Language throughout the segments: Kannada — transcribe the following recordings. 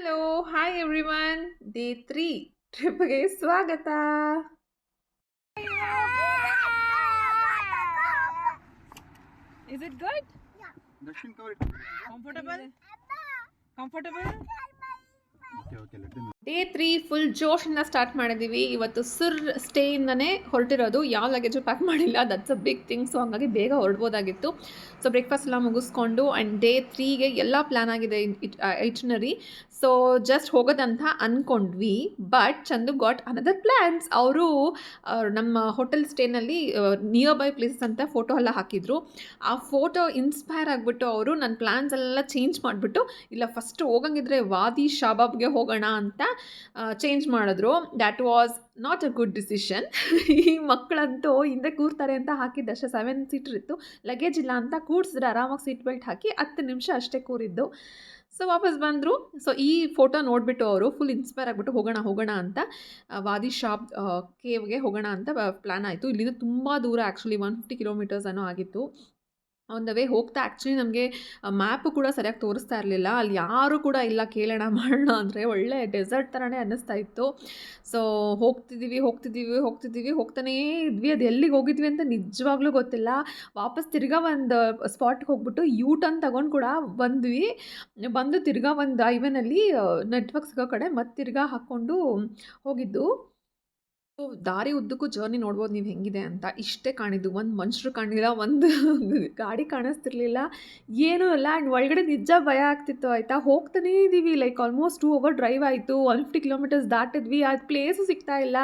Hello, hi everyone. ಡೇ 3 ಟ್ರಿಪ್ಗೆ ಸ್ವಾಗತ. Is it good? Darshan cover it. Comfortable? Comfortable? Okay, let them. Day 3 full ಜೋಶಿಂದ ಸ್ಟಾರ್ಟ್ ಮಾಡಿದ್ದೀವಿ. ಇವತ್ತು ಸ್ಟೇಯಿಂದನೇ ಹೊರಟಿರೋದು. ಯಾವ ಲಗೇಜು ಪ್ಯಾಕ್ ಮಾಡಿಲ್ಲ, that's a big thing. So ಹಂಗಾಗಿ ಬೇಗ ಹೊರಡ್ಬೋದಾಗಿತ್ತು. ಸೊ ಬ್ರೇಕ್ಫಾಸ್ಟ್ ಎಲ್ಲ ಮುಗಿಸ್ಕೊಂಡು ಆ್ಯಂಡ್ ಡೇ 3ಗೆ ಎಲ್ಲ ಪ್ಲ್ಯಾನ್ ಆಗಿದೆ ಐಟ್ನರಿ. ಸೊ ಜಸ್ಟ್ ಹೋಗೋದಂತ ಅಂದ್ಕೊಂಡ್ವಿ. But Chandu got another plans. ಅವರು ನಮ್ಮ ಹೋಟೆಲ್ ಸ್ಟೇನಲ್ಲಿ ನಿಯರ್ ಬೈ ಪ್ಲೇಸಸ್ ಅಂತ ಫೋಟೋ ಎಲ್ಲ ಹಾಕಿದ್ರು. ಆ ಫೋಟೋ ಇನ್ಸ್ಪೈರ್ ಆಗಿಬಿಟ್ಟು ಅವರು ನನ್ನ ಪ್ಲ್ಯಾನ್ಸ್ ಎಲ್ಲ ಚೇಂಜ್ ಮಾಡಿಬಿಟ್ಟು, ಇಲ್ಲ ಫಸ್ಟ್ ಹೋಗಂಗಿದ್ರೆ ವಾದಿ ಶಾಬಾಬ್ಗೆ ಹೋಗೋಣ ಅಂತ ಚೇಂಜ್ ಮಾಡಿದ್ರು. That was not a good decision. ಈ ಮಕ್ಕಳಂತೂ ಹಿಂದೆ ಕೂರ್ತಾರೆ ಅಂತ ಹಾಕಿದ್ದಷ್ಟೇ 7 ಸೀಟರ್ ಇತ್ತು, ಲಗೇಜ್ ಇಲ್ಲ ಅಂತ ಕೂರಿಸಿದ್ರೆ ಆರಾಮಾಗಿ ಸೀಟ್ ಬೆಲ್ಟ್ ಹಾಕಿ 10 ನಿಮಿಷ ಅಷ್ಟೇ ಕೂರಿದ್ದು. ಸೊ ವಾಪಸ್ ಬಂದರು. ಸೊ ಈ ಫೋಟೋ ನೋಡಿಬಿಟ್ಟು ಅವರು ಫುಲ್ ಇನ್ಸ್ಪೈರ್ ಆಗಿಬಿಟ್ಟು ಹೋಗೋಣ ಅಂತ ವಾದಿ ಶಾಬ್ ಕೇವ್ಗೆ ಹೋಗೋಣ ಅಂತ ಪ್ಲ್ಯಾನ್ ಆಯಿತು. ಇಲ್ಲಿಂದ ತುಂಬ ದೂರ, ಆ್ಯಕ್ಚುಲಿ 150 ಕಿಲೋಮೀಟರ್ಸ್ ಅನ್ನೋ ಆಗಿತ್ತು. ಆನ್ ದ ವೇ ಹೋಗ್ತಾ ಆ್ಯಕ್ಚುಲಿ ನಮಗೆ ಮ್ಯಾಪು ಕೂಡ ಸರಿಯಾಗಿ ತೋರಿಸ್ತಾ ಇರಲಿಲ್ಲ. ಅಲ್ಲಿ ಯಾರೂ ಕೂಡ ಇಲ್ಲ ಕೇಳೋಣ ಮಾಡೋಣ ಅಂದರೆ, ಒಳ್ಳೆ ಡೆಸರ್ಟ್ ಥರನೇ ಅನ್ನಿಸ್ತಾ ಇತ್ತು. ಸೊ ಹೋಗ್ತಾನೇ ಇದ್ವಿ. ಅದು ಎಲ್ಲಿಗೆ ಹೋಗಿದ್ವಿ ಅಂತ ನಿಜವಾಗ್ಲೂ ಗೊತ್ತಿಲ್ಲ. ವಾಪಸ್ ತಿರ್ಗಾ ಒಂದು ಸ್ಪಾಟ್ಗೆ ಹೋಗ್ಬಿಟ್ಟು ಟರ್ನ್ ತಗೊಂಡು ಕೂಡ ಬಂದು ತಿರ್ಗಾ ಒಂದು ಹೈವೇನಲ್ಲಿ ನೆಟ್ವರ್ಕ್ ಸಿಗೋ ಕಡೆ ಮತ್ತೆ ತಿರ್ಗಾ ಹಾಕ್ಕೊಂಡು ಹೋಗಿದ್ದು. ಸೊ ದಾರಿ ಉದ್ದಕ್ಕೂ ಜರ್ನಿ ನೋಡ್ಬೋದು ನೀವು ಹೆಂಗಿದೆ ಅಂತ. ಇಷ್ಟೇ ಕಾಣಿದ್ದು, ಒಂದು ಮನುಷ್ಯರು ಕಾಣಿಲ್ಲ, ಒಂದು ಗಾಡಿ ಕಾಣಿಸ್ತಿರ್ಲಿಲ್ಲ, ಏನೂ ಇಲ್ಲ. ಆ್ಯಂಡ್ ಒಳಗಡೆ ನಿಜ ಭಯ ಆಗ್ತಿತ್ತು ಆಯಿತಾ. ಹೋಗ್ತಾನೇ ಇದ್ದೀವಿ, ಲೈಕ್ ಆಲ್ಮೋಸ್ಟ್ 2 ಅವರ್ ಡ್ರೈವ್ ಆಯಿತು. 150 ಕಿಲೋಮೀಟರ್ಸ್ ದಾಟಿದ್ವಿ, ಅದು ಪ್ಲೇಸು ಸಿಗ್ತಾ ಇಲ್ಲ.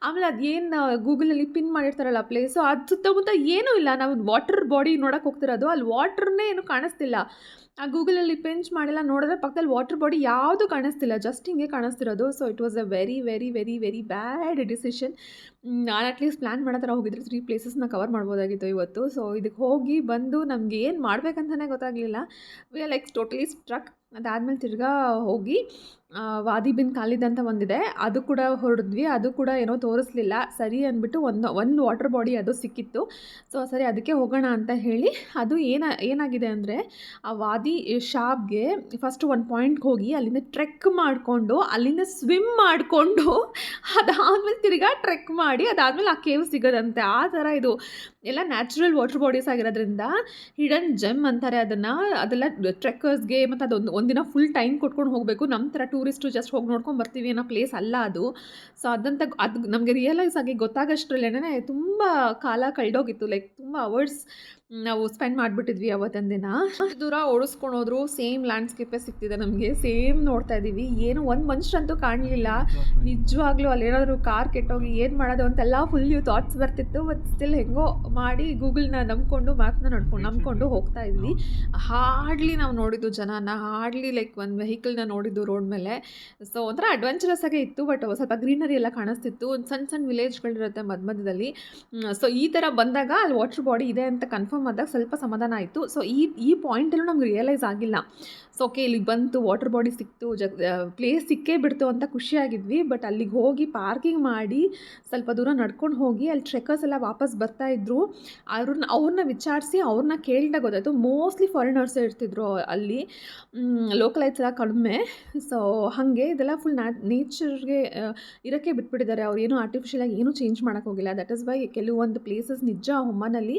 ಆಮೇಲೆ ಅದೇನು ಗೂಗಲಲ್ಲಿ ಪಿನ್ ಮಾಡಿರ್ತಾರಲ್ಲ ಪ್ಲೇಸು, ಅದು ಸುತ್ತಮುತ್ತ ಏನೂ ಇಲ್ಲ. ನಾವು ವಾಟರ್ ಬಾಡಿ ನೋಡೋಕೆ ಹೋಗ್ತಿರೋದು, ಅಲ್ಲಿ ವಾಟ್ರನ್ನೇ ಏನೂ ಕಾಣಿಸ್ತಿಲ್ಲ. ಆ ಗೂಗಲಲ್ಲಿ ಪಿಂಚ್ ಮಾಡಿಲ್ಲ, ನೋಡಿದ್ರೆ ಪಕ್ಕದಲ್ಲಿ ವಾಟರ್ ಬಾಡಿ ಯಾವುದೂ ಕಾಣಿಸ್ತಿಲ್ಲ, ಜಸ್ಟ್ ಹಿಂಗೆ ಕಾಣಿಸ್ತಿರೋದು. So it was a very very very very bad decision. ನಾನು ಅಟ್ಲೀಸ್ಟ್ ಪ್ಲ್ಯಾನ್ ಮಾಡೋ ಥರ ಹೋಗಿದ್ರೆ 3 ಪ್ಲೇಸಸ್ನ ಕವರ್ ಮಾಡ್ಬೋದಾಗಿತ್ತು ಇವತ್ತು. ಸೊ ಇದಕ್ಕೆ ಹೋಗಿ ಬಂದು ನಮಗೆ ಏನು ಮಾಡಬೇಕಂತಲೇ ಗೊತ್ತಾಗಲಿಲ್ಲ. We are like totally struck. ಅದಾದಮೇಲೆ ತಿರ್ಗಾ ಹೋಗಿ ವಾದಿ ಬಿನ್ ಖಾಲಿದ್ ಅಂತ ಒಂದಿದೆ, ಅದು ಕೂಡ ಹೊರಡಿದ್ವಿ. ಅದು ಕೂಡ ಏನೋ ತೋರಿಸ್ಲಿಲ್ಲ. ಸರಿ ಅಂದ್ಬಿಟ್ಟು ಒಂದು ವಾಟರ್ ಬಾಡಿ ಅದು ಸಿಕ್ಕಿತ್ತು. ಸೊ ಸರಿ ಅದಕ್ಕೆ ಹೋಗೋಣ ಅಂತ ಹೇಳಿ, ಅದು ಏನಾಗಿದೆ ಅಂದರೆ, ಆ ವಾದಿ ಶಾಬ್ಗೆ ಫಸ್ಟ್ ಒಂದು ಪಾಯಿಂಟ್ಗೆ ಹೋಗಿ ಅಲ್ಲಿಂದ ಟ್ರೆಕ್ ಮಾಡಿಕೊಂಡು, ಅಲ್ಲಿಂದ ಸ್ವಿಮ್ ಮಾಡಿಕೊಂಡು, ಅದಾದಮೇಲೆ ತಿರ್ಗಾ ಟ್ರೆಕ್ ಮಾಡಿ, ಅದಾದಮೇಲೆ ಆ ಕೇವ್ ಸಿಗೋದಂತೆ. ಆ ಥರ ಇದು ಎಲ್ಲ ನ್ಯಾಚುರಲ್ ವಾಟರ್ ಬಾಡೀಸ್ ಆಗಿರೋದ್ರಿಂದ ಹಿಡನ್ ಜೆಮ್ ಅಂತಾರೆ ಅದನ್ನು. ಅದೆಲ್ಲ ಟ್ರೆಕ್ಕರ್ಸ್ಗೆ, ಮತ್ತು ಅದೊಂದು ಒಂದಿನ ಫುಲ್ ಟೈಮ್ ಕೊಟ್ಕೊಂಡು ಹೋಗಬೇಕು. ನಮ್ಮ ಥರ ಟೂರಿಸ್ಟು ಜಸ್ಟ್ ಹೋಗಿ ನೋಡ್ಕೊಂಡು ಬರ್ತೀವಿ ಅನ್ನೋ ಪ್ಲೇಸ್ ಅಲ್ಲ ಅದು. ಸೊ ಅದು ನಮಗೆ ರಿಯಲೈಸ್ ಆಗಿ ಗೊತ್ತಾಗೋಷ್ಟ್ರಲ್ಲೇ ತುಂಬ ಕಾಲ ಕಳೆದೋಗಿತ್ತು. ಲೈಕ್ ತುಂಬ ಅವರ್ಸ್ ನಾವು ಸ್ಪೆಂಡ್ ಮಾಡಿಬಿಟ್ಟಿದ್ವಿ ಅವತ್ತಿನ ದಿನ. ದೂರ ಓಡಿಸ್ಕೊಂಡು ಹೋದ್ರು, ಸೇಮ್ ಲ್ಯಾಂಡ್ಸ್ಕೇಪೇ ಸಿಗ್ತಿದೆ ನಮಗೆ, ಸೇಮ್ ನೋಡ್ತಾ ಇದ್ದೀವಿ. ಏನು ಒಂದು ಮನುಷ್ಯರಂತೂ ಕಾಣಲಿಲ್ಲ ನಿಜವಾಗ್ಲೂ. ಅಲ್ಲೇನಾದರೂ ಕಾರ್ ಕೆಟ್ಟೋಗಿ ಏನು ಮಾಡೋದು ಅಂತೆಲ್ಲ ಫುಲ್ ಥಾಟ್ಸ್ ಬರ್ತಿತ್ತು. ಬಟ್ ಸ್ಟಿಲ್ ಹೆಂಗೋ ಮಾಡಿ ಗೂಗಲ್ನ ಮ್ಯಾಪ್ನ ನಂಬ್ಕೊಂಡು ಹೋಗ್ತಾ ಇದ್ವಿ. ಹಾರ್ಡ್ಲಿ ನಾವು ನೋಡಿದ್ದು ಜನನ, ಹಾರ್ಡ್ಲಿ ಲೈಕ್ ಒಂದು ವೆಹಿಕಲ್ನ ನೋಡಿದ್ದು ರೋಡ್ ಮೇಲೆ. ಸೊ ಒಂಥರ ಅಡ್ವೆಂಚರಸ್ ಆಗೇ ಇತ್ತು. ಬಟ್ ಸ್ವಲ್ಪ ಗ್ರೀನರಿ ಎಲ್ಲ ಕಾಣಿಸ್ತಿತ್ತು, ಒಂದು ಸಣ್ಣ ವಿಲೇಜ್ಗಳಿರುತ್ತೆ ಮಧ್ಯದಲ್ಲಿ. ಸೊ ಈ ಥರ ಬಂದಾಗ ಅಲ್ಲಿ ವಾಟರ್ ಬಾಡಿ ಇದೆ ಅಂತ ಕನ್ಫರ್ಮ್ ಆದಾಗ ಸ್ವಲ್ಪ ಸಮಾಧಾನ ಆಯಿತು. ಸೊ ಈ ಪಾಯಿಂಟಲ್ಲೂ ನಮ್ಗೆ ರಿಯಲೈಸ್ ಆಗಿಲ್ಲ. ಸೊ ಓಕೆ ಇಲ್ಲಿಗೆ ಬಂತು, ವಾಟರ್ ಬಾಡಿ ಸಿಕ್ತು, ಪ್ಲೇಸ್ ಸಿಕ್ಕೇ ಬಿಡ್ತು ಅಂತ ಖುಷಿಯಾಗಿದ್ವಿ. ಬಟ್ ಅಲ್ಲಿಗೆ ಹೋಗಿ ಪಾರ್ಕಿಂಗ್ ಮಾಡಿ ಸ್ವಲ್ಪ ದೂರ ನಡ್ಕೊಂಡು ಹೋಗಿ ಅಲ್ಲಿ ಟ್ರೆಕ್ಕರ್ಸ್ ಎಲ್ಲ ವಾಪಸ್ ಬರ್ತಾಯಿದ್ರು. ಅವ್ರನ್ನ ವಿಚಾರಿಸಿ ಅವ್ರನ್ನ ಕೇಳಿದಾಗ ಗೊತ್ತಾಯಿತು, ಮೋಸ್ಟ್ಲಿ ಫಾರಿನರ್ಸೇ ಇರ್ತಿದ್ರು ಅಲ್ಲಿ, ಲೋಕಲೈಟ್ಸ್ ಎಲ್ಲ ಕಡಿಮೆ. ಸೊ ಹಾಗೆ ಇದೆಲ್ಲ ಫುಲ್ ನೇಚರ್ಗೆ ಇರೋಕ್ಕೆ ಬಿಟ್ಬಿಟ್ಟಿದ್ದಾರೆ. ಅವ್ರು ಏನೂ ಆರ್ಟಿಫಿಷಿಯಲಾಗಿ ಏನೂ ಚೇಂಜ್ ಮಾಡೋಕ್ಕೆ ಹೋಗಿಲ್ಲ. ದಟ್ ಇಸ್ ವೈ ಕೆಲವೊಂದು ಪ್ಲೇಸಸ್ ನಿಜ ಒಮ್ಮನಲ್ಲಿ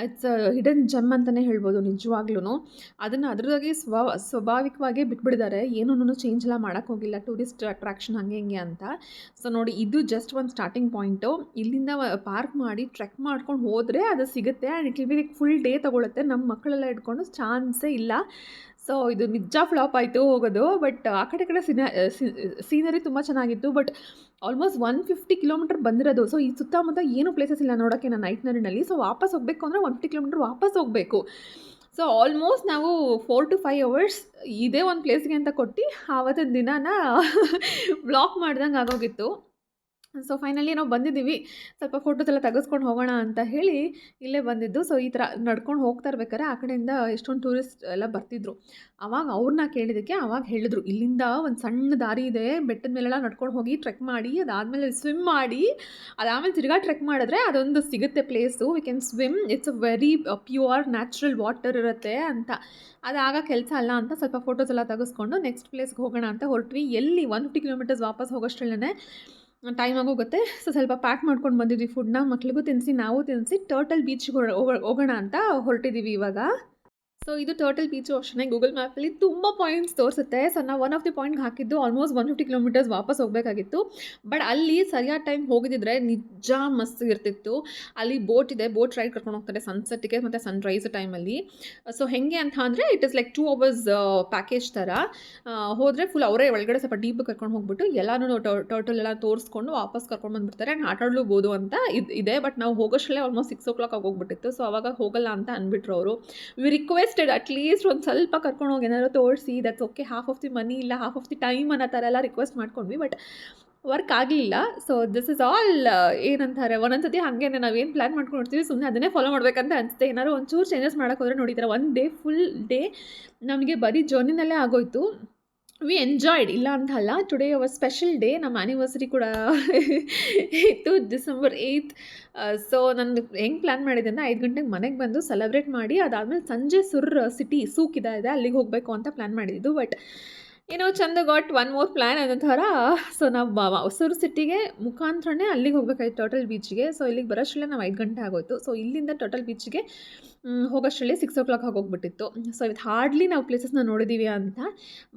ಇಟ್ಸ್ ಹಿಡನ್ ಜೆಮ್ ಅಂತಲೇ ಹೇಳ್ಬೋದು ನಿಜವಾಗ್ಲೂ. ಅದನ್ನು ಅದರದಾಗಿ ಸ್ವಾಭಾವಿಕವಾಗೇ ಬಿಟ್ಬಿಟ್ಟಿದ್ದಾರೆ, ಏನೂ ಚೇಂಜ್ ಎಲ್ಲ ಮಾಡೋಕ್ಕೆ ಹೋಗಿಲ್ಲ, ಟೂರಿಸ್ಟ್ ಅಟ್ರಾಕ್ಷನ್ ಹಾಗೆ ಹಿಂಗೆ ಅಂತ. ಸೊ ನೋಡಿ, ಇದು ಜಸ್ಟ್ ಒಂದು ಸ್ಟಾರ್ಟಿಂಗ್ ಪಾಯಿಂಟು. ಇಲ್ಲಿಂದ ಪಾರ್ಕ್ ಮಾಡಿ ಟ್ರೆಕ್ ಮಾಡ್ಕೊಂಡು ಹೋದರೆ ಅದು ಸಿಗುತ್ತೆ. And it will be full day ತೊಗೊಳುತ್ತೆ. ನಮ್ಮ ಮಕ್ಕಳೆಲ್ಲ ಇಟ್ಕೊಂಡು ಚಾನ್ಸೇ ಇಲ್ಲ. ಸೊ ಇದು ನಿಜ ಫ್ಲಾಪ್ ಆಯಿತು ಹೋಗೋದು. ಬಟ್ ಆ ಕಡೆ ಸೀನರಿ ತುಂಬ ಚೆನ್ನಾಗಿತ್ತು. ಬಟ್ ಆಲ್ಮೋಸ್ಟ್ 150 ಕಿಲೋಮೀಟರ್ ಬಂದಿರೋದು. ಸೊ ಈ ಸುತ್ತಮುತ್ತ ಏನೂ ಪ್ಲೇಸಸ್ ಇಲ್ಲ ನೋಡೋಕ್ಕೆ ನಾನು ಐಟ್ನರಿನಲ್ಲಿ. ಸೊ ವಾಪಸ್ ಹೋಗಬೇಕು ಅಂದರೆ 150 ಕಿಲೋಮೀಟರ್ ವಾಪಸ್ ಹೋಗಬೇಕು. ಸೊ ಆಲ್ಮೋಸ್ಟ್ ನಾವು 4 to 5 ಅವರ್ಸ್ ಇದೇ ಒಂದು ಪ್ಲೇಸ್ಗೆ ಅಂತ ಕೊಟ್ಟು ಆವತ್ತಿನ ದಿನಾನ ಬ್ಲಾಕ್ ಮಾಡ್ದಂಗೆ ಆಗೋಗಿತ್ತು. ಸೊ ಫೈನಲಿ ನಾವು ಬಂದಿದ್ದೀವಿ. ಸ್ವಲ್ಪ ಫೋಟೋಸ್ ಎಲ್ಲ ತೆಗೆಸ್ಕೊಂಡು ಹೋಗೋಣ ಅಂತ ಹೇಳಿ ಇಲ್ಲೇ ಬಂದಿದ್ದು. ಸೊ ಈ ಥರ ನಡ್ಕೊಂಡು ಹೋಗ್ತಾ ಇರ್ಬೇಕಾದ್ರೆ ಆ ಕಡೆಯಿಂದ ಎಷ್ಟೊಂದು ಟೂರಿಸ್ಟ್ ಎಲ್ಲ ಬರ್ತಿದ್ರು. ಆವಾಗ ಅವ್ರನ್ನ ಕೇಳಿದ್ದಕ್ಕೆ ಆವಾಗ ಹೇಳಿದ್ರು, ಇಲ್ಲಿಂದ ಒಂದು ಸಣ್ಣ ದಾರಿ ಇದೆ, ಬೆಟ್ಟದ ಮೇಲೆಲ್ಲ ನಡ್ಕೊಂಡು ಹೋಗಿ ಟ್ರೆಕ್ ಮಾಡಿ, ಅದಾದಮೇಲೆ ಸ್ವಿಮ್ ಮಾಡಿ, ಅದಾದಮೇಲೆ ತಿರ್ಗಾ ಟ್ರೆಕ್ ಮಾಡಿದ್ರೆ ಅದೊಂದು ಸಿಗುತ್ತೆ place, we can swim, it's a very pure natural water ಇರುತ್ತೆ ಅಂತ. ಅದಾಗ ಕೆಲಸ ಅಲ್ಲ ಅಂತ ಸ್ವಲ್ಪ ಫೋಟೋಸ್ ಎಲ್ಲ ತೆಗೆಸ್ಕೊಂಡು ನೆಕ್ಸ್ಟ್ ಪ್ಲೇಸ್ಗೆ ಹೋಗೋಣ ಅಂತ ಹೊರಟ್ವಿ. ಎಲ್ಲಿ 150 ಕಿಲೋಮೀಟರ್ಸ್ ವಾಪಸ್ ಹೋಗೋಷ್ಟರಲ್ಲೇ ಟೈಮ್ ಆಗೋಗುತ್ತೆ. ಸೊ ಸ್ವಲ್ಪ ಪ್ಯಾಕ್ ಮಾಡ್ಕೊಂಡು ಬಂದಿದ್ವಿ ಫುಡ್ನ, ಮಕ್ಳಿಗೂ ತಿನ್ನಿಸಿ ನಾವು ತಿನ್ನಿಸಿ ಟರ್ಟಲ್ ಬೀಚ್ಗೆ ಹೋಗೋಣ ಅಂತ ಹೊರಟಿದ್ದೀವಿ ಇವಾಗ. ಸೊ ಇದು ಟರ್ಟಲ್ ಬೀಚು ಅಷ್ಟೇ ಗೂಗಲ್ ಮ್ಯಾಪಲ್ಲಿ ತುಂಬ ಪಾಯಿಂಟ್ಸ್ ತೋರಿಸುತ್ತೆ. ಸೊ ನಾವು ಒನ್ ಆಫ್ ದಿ ಪಾಯಿಂಟ್ಗೆ ಹಾಕಿದ್ದು ಆಲ್ಮೋಸ್ಟ್ 150 ಕಿಲೋಮೀಟರ್ಸ್ ವಾಪಸ್ ಹೋಗಬೇಕಾಗಿತ್ತು. ಬಟ್ ಅಲ್ಲಿ ಸರಿಯಾದ ಟೈಮ್ ಹೋಗಿದ್ದಿದ್ರೆ ನಿಜ ಮಸ್ತ್ ಇರ್ತಿತ್ತು. ಅಲ್ಲಿ ಬೋಟ್ ಇದೆ, ಬೋಟ್ ರೈಡ್ ಕರ್ಕೊಂಡು ಹೋಗ್ತಾರೆ ಸನ್ಸೆಟ್ಟಿಗೆ ಮತ್ತು ಸನ್ರೈಸ್ ಟೈಮಲ್ಲಿ. ಸೊ ಹೆಂಗೆ ಅಂತ ಅಂದರೆ it is like 2 hours package ಥರ. ಹೋದರೆ ಫುಲ್ ಅವರೇ ಒಳಗಡೆ ಸ್ವಲ್ಪ ಡೀಪ್ ಕರ್ಕೊಂಡು ಹೋಗ್ಬಿಟ್ಟು ಎಲ್ಲನೂ ಟರ್ಟಲ್ ಎಲ್ಲ ತೋರಿಸ್ಕೊಂಡು ವಾಪಸ್ ಕರ್ಕೊಂಡು ಬಂದುಬಿಡ್ತಾರೆ. ಆ್ಯಂಡ್ ಆಟಾಡ್ಲೂಬೋದು ಅಂತ ಇದೆ. ಬಟ್ ನಾವು ಹೋಗೋಷ್ಟರಲ್ಲೇ ಆಲ್ಮೋಸ್ಟ್ 6 o'clock ಆಗೋಗ್ಬಿಟ್ಟಿತ್ತು. ಸೊ ಅವಾಗ ಹೋಗಲ್ಲ ಅಂತ ಅಂದ್ಬಿಟ್ರು ಅವರು. ವಿ ರಿಕ್ವೆಸ್ಟ್ ಅಟ್ಲೀಸ್ಟ್ ಒಂದು ಸ್ವಲ್ಪ ಕರ್ಕೊಂಡು ಹೋಗಿ ಏನಾದ್ರು ತೋರಿಸಿ, that's okay, half of the money ಇಲ್ಲ ಹಾಫ್ ಆಫ್ ದಿ ಟೈಮ್ ಅನ್ನೋ ಥರ ಎಲ್ಲ ರಿಕ್ವೆಸ್ಟ್ ಮಾಡ್ಕೊಂಡ್ವಿ. ಬಟ್ ವರ್ಕ್ ಆಗಲಿಲ್ಲ. ಸೊ ದಿಸ್ ಇಸ್ ಆಲ್ ಏನಂತಾರೆ, ಒಂದೊಂದ್ಸತಿ ಹಾಗೇನೆ ನಾವೇನು ಪ್ಲ್ಯಾನ್ ಮಾಡ್ಕೊಂಡಿರ್ತೀವಿ ಸುಮ್ಮನೆ ಅದನ್ನೇ ಫಾಲೋ ಮಾಡಬೇಕಂತ ಅನಿಸುತ್ತೆ. ಏನಾದ್ರು ಒಂಚೂರು ಚೇಂಜಸ್ ಮಾಡೋಕೆ ಹೋದರೆ ನೋಡಿ ಈ ಥರ 1 day ಫುಲ್ ಡೇ ನಮಗೆ ಬರೀ ಜರ್ನಿನಲ್ಲೇ ಆಗೋಯ್ತು. ವಿ ಎಂಜಾಯ್ಡ್, ಇಲ್ಲ ಅಂತ ಅಲ್ಲ. ಟುಡೇ ಅವರ್ ಸ್ಪೆಷಲ್ ಡೇ, ನಮ್ಮ ಆ್ಯನಿವರ್ಸರಿ ಕೂಡ ಇತ್ತು, December 8th. ಸೊ ನಾನು ಹೆಂಗೆ ಪ್ಲ್ಯಾನ್ ಮಾಡಿದ್ದೆ ಅಂದರೆ 5 ಗಂಟೆಗೆ ಮನೆಗೆ ಬಂದು ಸೆಲೆಬ್ರೇಟ್ ಮಾಡಿ ಅದಾದಮೇಲೆ ಸಂಜೆ ಸಿಟಿ ಸೂಕ್ ಇದೆ ಅಲ್ಲಿಗೆ ಹೋಗಬೇಕು ಅಂತ ಪ್ಲ್ಯಾನ್ ಮಾಡಿದ್ದು. ಬಟ್ ಏನೋ ಚಂದ ಗಾಟ್ ಒನ್ ಮೋರ್ ಪ್ಲ್ಯಾನ್ ಅನ್ನೋ ಥರ. ಸೊ ನಾವು ಸುರ್ ಸಿಟಿಗೆ ಮುಖಾಂತರನೇ ಅಲ್ಲಿಗೆ ಹೋಗ್ಬೇಕಾಯ್ತು ಟರ್ಟಲ್ ಬೀಚ್ಗೆ. ಸೊ ಇಲ್ಲಿಗೆ ಬರೋಷ್ಟರಲ್ಲೇ ನಾವು 5 ಗಂಟೆ ಆಗೋಯ್ತು. ಸೊ ಇಲ್ಲಿಂದ ಟರ್ಟಲ್ ಬೀಚ್ಗೆ ಹೋಗೋಷ್ಟರಲ್ಲಿ 6 o'clock ಆಗೋಗ್ಬಿಟ್ಟಿತ್ತು. ಸೊ ಇವತ್ತು ಹಾರ್ಡ್ಲಿ ನಾವು ಪ್ಲೇಸಸ್ನ ನೋಡಿದ್ದೀವಿ ಅಂತ.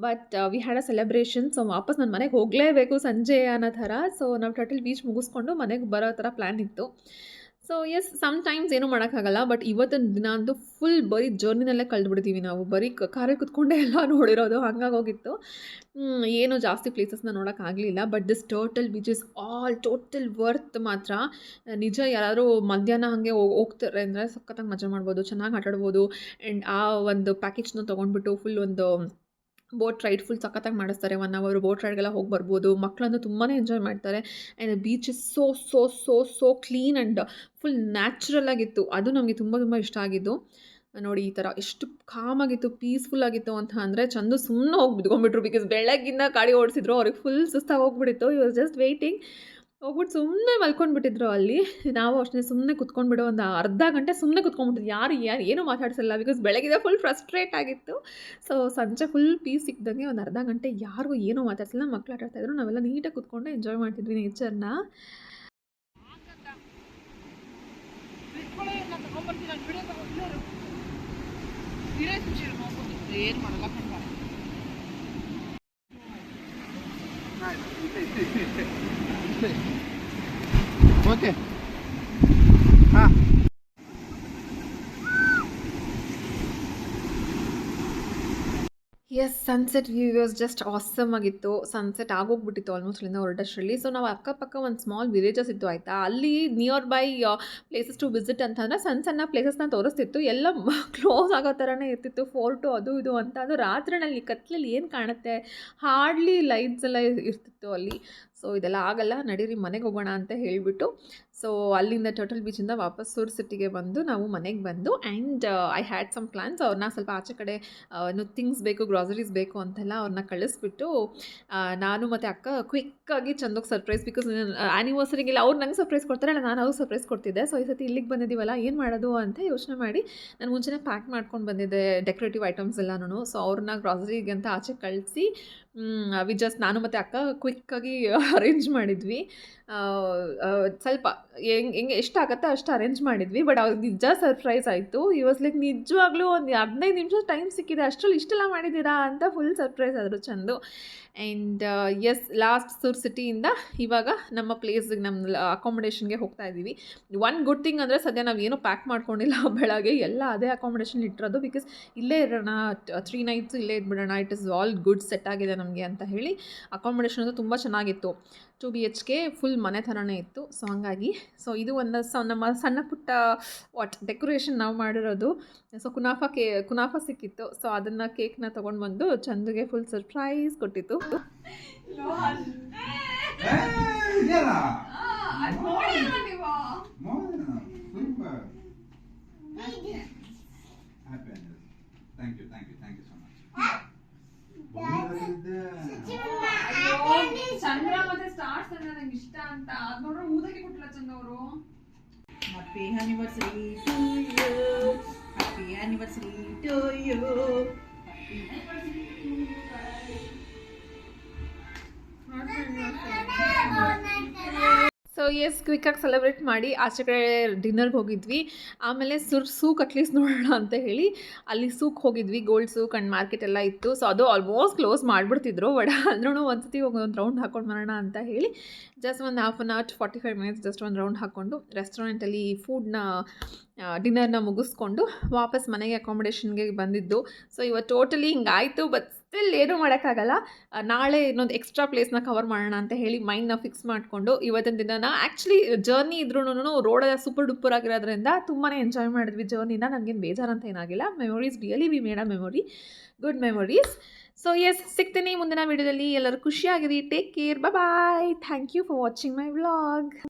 But we had a celebration. So ವಾಪಸ್ ನನ್ನ ಮನೆಗೆ ಹೋಗಲೇಬೇಕು ಸಂಜೆ ಅನ್ನೋ ಥರ. ಸೊ ನಾವು ಟರ್ಟಲ್ ಬೀಚ್ ಮುಗಿಸ್ಕೊಂಡು ಮನೆಗೆ ಬರೋ ಥರ ಪ್ಲ್ಯಾನ್ ಇತ್ತು. ಸೊ ಎಸ್, ಸಮ್ಟೈಮ್ಸ್ ಏನೂ ಮಾಡೋಕ್ಕಾಗಲ್ಲ. ಬಟ್ ಇವತ್ತಿನ ದಿನ ಅಂತೂ ಫುಲ್ ಬರೀ ಜರ್ನಿನಲ್ಲೇ ಕಳೆದ್ಬಿಡ್ತೀವಿ ನಾವು. ಬರೀ ಕಾರಲ್ಲಿ ಕುತ್ಕೊಂಡೇ ಎಲ್ಲ ನೋಡಿರೋದು, ಹಂಗಾಗೋಗಿತ್ತು. ಏನು ಜಾಸ್ತಿ ಪ್ಲೇಸಸ್ನ ನೋಡೋಕ್ಕಾಗಲಿಲ್ಲ. But this turtle beach is all total worth ಮಾತ್ರ. ನಿಜ, ಯಾರಾದರೂ ಮಧ್ಯಾಹ್ನ ಹಾಗೆ ಹೋಗ್ತಾರೆ ಅಂದರೆ ಸಖತ್ತಾಗಿ ಮಜಾ ಮಾಡ್ಬೋದು, ಚೆನ್ನಾಗಿ ಆಟಾಡ್ಬೋದು. ಆ್ಯಂಡ್ ಆ ಒಂದು ಪ್ಯಾಕೇಜ್ನ ತೊಗೊಂಡ್ಬಿಟ್ಟು ಫುಲ್ ಒಂದು ಬೋಟ್ ರೈಡ್ ಫುಲ್ ಸಖತ್ತಾಗಿ ಮಾಡಿಸ್ತಾರೆ. 1 hour ಬೋಟ್ ರೈಡ್ಗೆಲ್ಲ ಹೋಗಿ ಬರ್ಬೋದು. ಮಕ್ಕಳಂತೂ ತುಂಬಾ ಎಂಜಾಯ್ ಮಾಡ್ತಾರೆ. And the beach is so clean and full natural ಆಗಿತ್ತು. ಅದು ನಮಗೆ ತುಂಬ ಇಷ್ಟ ಆಗಿದ್ದು. ನೋಡಿ ಈ ಥರ ಎಷ್ಟು ಕಾಮಾಗಿತ್ತು, ಪೀಸ್ಫುಲ್ ಆಗಿತ್ತು ಅಂತ ಅಂದರೆ ಚಂದು ಸುಮ್ಮನೆ ಹೋಗಿ ಬಿದ್ಕೊಂಡ್ಬಿಟ್ರು. ಬಿಕಾಸ್ ಬೆಳಗ್ಗಿಂದ ಗಾಡಿ ಓಡಿಸಿದ್ರು, ಅವ್ರಿಗೆ ಫುಲ್ ಸುಸ್ತಾಗಿ ಹೋಗ್ಬಿಟ್ಟಿತ್ತು. You was just waiting. ಹೋಗ್ಬಿಟ್ಟು ಸುಮ್ಮನೆ ಮಲ್ಕೊಂಡ್ಬಿಟ್ಟಿದ್ರು ಅಲ್ಲಿ. ನಾವು ಅಷ್ಟೇ ಸುಮ್ಮನೆ ಕುತ್ಕೊಂಡ್ಬಿಡು, ಒಂದು ಅರ್ಧ ಗಂಟೆ ಸುಮ್ಮನೆ ಕುತ್ಕೊಂಡ್ಬಿಟ್ಟಿದ್ದು. ಯಾರು ಏನೂ ಮಾತಾಡ್ಸಲ್ಲ, ಬಿಕಾಸ್ ಬೆಳಗ್ಗೆ ಫುಲ್ ಫ್ರಸ್ಟ್ರೇಟ್ ಆಗಿತ್ತು. ಸೊ ಸಂಜೆ ಫುಲ್ ಪೀಸ್ ಸಿಕ್ಕಿದಂಗೆ ಒಂದು ಅರ್ಧ ಗಂಟೆ ಯಾರಿಗೂ ಏನೂ ಮಾತಾಡ್ಸಲ್ಲ, ಮಕ್ಳು ಆಟಾಡ್ತಾಯಿದ್ರು. ನಾವೆಲ್ಲ ನೀಟಾಗಿ ಕುತ್ಕೊಂಡು ಎಂಜಾಯ್ ಮಾಡ್ತಿದ್ವಿ ನೇಚರ್ನ. ಓಕೆ, ಹಾಂ. Yes, sunset view was just awesome ಆಗಿತ್ತು. ಸನ್ಸೆಟ್ ಆಗೋಗ್ಬಿಟ್ಟಿತ್ತು ಆಲ್ಮೋಸ್ಟ್ ಅಲ್ಲಿಂದ ಹೊರಟಷ್ಟರಲ್ಲಿ. ಸೊ ನಾವು ಅಕ್ಕಪಕ್ಕ ಒಂದು ಸ್ಮಾಲ್ ವಿಲೇಜಸ್ ಇತ್ತು ಆಯಿತಾ. ಅಲ್ಲಿ nearby places to visit ಅಂತಂದರೆ ಸಣ್ಣ ಪ್ಲೇಸಸ್ನ ತೋರಿಸ್ತಿತ್ತು. ಎಲ್ಲ ಕ್ಲೋಸ್ ಆಗೋ ಥರನೇ ಇರ್ತಿತ್ತು, ಫೋರ್ಟು ಅದು ಇದು ಅಂತ. ಅದು ರಾತ್ರಿನಲ್ಲಿ ಕತ್ಲಲ್ಲಿ ಏನು ಕಾಣುತ್ತೆ, ಹಾರ್ಡ್ಲಿ ಲೈಟ್ಸ್ ಎಲ್ಲ ಇರ್ತಿತ್ತು ಅಲ್ಲಿ. ಸೊ ಇದೆಲ್ಲ ಆಗಲ್ಲ, ನಡೀರಿ ಮನೆಗೆ ಹೋಗೋಣ ಅಂತ ಹೇಳಿಬಿಟ್ಟು ಸೊ ಅಲ್ಲಿಂದ ಟರ್ಟಲ್ ಬೀಚಿಂದ ವಾಪಸ್ ಸೂರ್ ಸಿಟಿಗೆ ಬಂದು ನಾವು ಮನೆಗೆ ಬಂದು and I had some plans. ಅವ್ರನ್ನ ಸ್ವಲ್ಪ ಆಚೆ ಕಡೆ ಥಿಂಗ್ಸ್ ಬೇಕು, ಗ್ರಾಸರೀಸ್ ಬೇಕು ಅಂತೆಲ್ಲ ಅವ್ರನ್ನ ಕಳಿಸ್ಬಿಟ್ಟು ನಾನು ಮತ್ತು ಅಕ್ಕ ಕ್ವಿಕ್ಕಾಗಿ ಚಂದೋಗಿ ಸರ್ಪ್ರೈಸ್, ಬಿಕಾಸ್ ಆ್ಯನಿವರ್ಸರಿಗೆಲ್ಲ ಅವ್ರು ನಂಗೆ ಸರ್ಪ್ರೈಸ್ ಕೊಡ್ತಾರೆ, ಅಲ್ಲ ನಾನು ಅವ್ರಿಗೆ ಸರ್ಪ್ರೈಸ್ ಕೊಡ್ತಿದ್ದೆ. ಸೊ ಈ ಸತಿ ಇಲ್ಲಿಗೆ ಬಂದಿದ್ದೀವಲ್ಲ ಏನು ಮಾಡೋದು ಅಂತ ಯೋಚನೆ ಮಾಡಿ ನಾನು ಮುಂಚೆನೇ ಪ್ಯಾಕ್ ಮಾಡ್ಕೊಂಡು ಬಂದಿದ್ದೆ ಡೆಕೋರೇಟಿವ್ ಐಟಮ್ಸ್ ಎಲ್ಲನೂ. ಸೊ ಅವ್ರನ್ನ ಗ್ರಾಸರಿಗೆ ಅಂತ ಆಚೆ ಕಳಿಸಿ ನಾನು ಮತ್ತು ಅಕ್ಕ ಕ್ವಿಕ್ಕಾಗಿ ಅರೇಂಜ್ ಮಾಡಿದ್ವಿ. ಸ್ವಲ್ಪ ಹೆಂಗೆ ಎಷ್ಟಾಗತ್ತೋ ಅಷ್ಟು ಅರೇಂಜ್ ಮಾಡಿದ್ವಿ. ಬಟ್ ಅವ್ರಿಗೆ ನಿಜ ಸರ್ಪ್ರೈಸ್ ಆಯಿತು. ಈ ವಾಸ್ ಲೈಕ್ ನಿಜವಾಗ್ಲೂ ಒಂದು 15 ನಿಮಿಷ ಟೈಮ್ ಸಿಕ್ಕಿದೆ, ಅಷ್ಟರಲ್ಲಿ ಇಷ್ಟೆಲ್ಲ ಮಾಡಿದ್ದೀರಾ ಅಂತ ಫುಲ್ ಸರ್ಪ್ರೈಸ್ ಆದರು ಚಂದು. ಆ್ಯಂಡ್ ಎಸ್, ಲಾಸ್ಟ್ ಸೂರ್ ಸಿಟಿಯಿಂದ ಇವಾಗ ನಮ್ಮ ಪ್ಲೇಸಿಗೆ, ನಮ್ಮ ಅಕಾಮಿಡೇಷನ್ಗೆ ಹೋಗ್ತಾ ಇದ್ದೀವಿ. ಒನ್ ಗುಡ್ ಥಿಂಗ್ ಅಂದರೆ ಸದ್ಯ ನಾವು ಏನೂ ಪ್ಯಾಕ್ ಮಾಡ್ಕೊಂಡಿಲ್ಲ ಬೆಳಗ್ಗೆ, ಎಲ್ಲ ಅದೇ ಅಕಾಮಿಡೇಷನ್ ಇಟ್ಟಿರೋದು. ಬಿಕಾಸ್ ಇಲ್ಲೇ ಇರೋಣ, 3 nights ಇಲ್ಲೇ ಇದ್ಬಿಡೋಣ, it is all good, set ಆಗಿದೆ ನಮಗೆ ಅಂತ ಹೇಳಿ. ಅಕಾಮಿಡೇಷನ್ ಅದು ತುಂಬ ಚೆನ್ನಾಗಿತ್ತು, 2 BHK ಫುಲ್ ಮನೆ ಥರನೇ ಇತ್ತು. ಸೊ ಹಾಗಾಗಿ ಇದು ಒಂದು ನಮ್ಮ ಸಣ್ಣ ಪುಟ್ಟ ಡೆಕೋರೇಷನ್ ನಾವು ಮಾಡಿರೋದು. ಸೊ ಕುನಾಫಾ ಸಿಕ್ಕಿತ್ತು. ಸೊ ಅದನ್ನು ಕೇಕ್ನ ತೊಗೊಂಡು ಬಂದು ಚಂದುಗೆ ಫುಲ್ ಸರ್ಪ್ರೈಸ್ ಕೊಟ್ಟಿತ್ತು. ಇದೆಯಲ್ಲ ಅದು ನೋಡಿಲ್ಲ ನೀವು. Super happy thank you so much. ಚಂದ್ರ ಮತ್ತೆ ಸ್ಟಾರ್ಸ್ ಅಂದ್ರೆ ನಂಗೆ ಇಷ್ಟ ಅಂತ ಅದ್ ನೋಡ್ರೆ ಊದಕ್ಕೆ ಕೊಟ್ಟಿಲ್ಲ ಚಂದ್ರ ಅವರು. Happy anniversary to you. Happy anniversary to you. Happy anniversary to you guys. So yes ಕ್ವಿಕ್ಕಾಗಿ ಸೆಲೆಬ್ರೇಟ್ ಮಾಡಿ ಆಚೆ ಕಡೆ ಡಿನ್ನರ್ಗೆ ಹೋಗಿದ್ವಿ. ಆಮೇಲೆ ಸೂಕ್ ಅಟ್ಲೀಸ್ಟ್ ನೋಡೋಣ ಅಂತ ಹೇಳಿ ಅಲ್ಲಿ ಸೂಕ್ ಹೋಗಿದ್ವಿ. ಗೋಲ್ಡ್ ಸೂಕ್ ಆ್ಯಂಡ್ ಮಾರ್ಕೆಟ್ ಎಲ್ಲ ಇತ್ತು. ಸೊ ಅದು ಆಲ್ಮೋಸ್ಟ್ ಕ್ಲೋಸ್ ಮಾಡಿಬಿಡ್ತಿದ್ರು. ಬಟ್ ಅಂದ್ರೂ ಒಂದ್ಸತಿ ಹೋಗಿ ಒಂದು ರೌಂಡ್ ಹಾಕೊಂಡು ಬರೋಣ ಅಂತ ಹೇಳಿ ಜಸ್ಟ್ ಒಂದು half an hour 45 minutes just ಒಂದು ರೌಂಡ್ ಹಾಕ್ಕೊಂಡು ರೆಸ್ಟೋರೆಂಟಲ್ಲಿ ಫುಡ್ನ ಡಿನ್ನರ್ನ ಮುಗಿಸ್ಕೊಂಡು ವಾಪಸ್ ಮನೆಗೆ ಅಕಾಮಿಡೇಷನ್ಗೆ ಬಂದಿದ್ದು. ಸೊ ಇವತ್ತು ಟೋಟಲಿ ಹಿಂಗಾಯಿತು. ಬಟ್ ಸ್ಟಿಲ್ ಏನೂ ಮಾಡೋಕ್ಕಾಗಲ್ಲ. ನಾಳೆ ಇನ್ನೊಂದು ಎಕ್ಸ್ಟ್ರಾ ಪ್ಲೇಸ್ನ ಕವರ್ ಮಾಡೋಣ ಅಂತ ಹೇಳಿ ಮೈಂಡ್ನ ಫಿಕ್ಸ್ ಮಾಡಿಕೊಂಡು ಇವತ್ತಿನ ದಿನನ ಆ್ಯಕ್ಚುಲಿ ಜರ್ನಿ ಇದ್ರೂ ರೋಡೆಲ್ಲ ಸೂಪರ್ ಡೂಪರ್ ಆಗಿರೋದ್ರಿಂದ ತುಂಬಾ ಎಂಜಾಯ್ ಮಾಡಿದ್ವಿ ಜರ್ನಿನ. ನನಗೇನು ಬೇಜಾರಂತ ಏನಾಗಿಲ್ಲ. Memories really we made a memory, good memories. So yes ಸಿಗ್ತೀನಿ ಮುಂದಿನ ವೀಡಿಯೋದಲ್ಲಿ. ಎಲ್ಲರೂ ಖುಷಿಯಾಗಿರಿ. Take care, bye. Thank you for watching my vlog.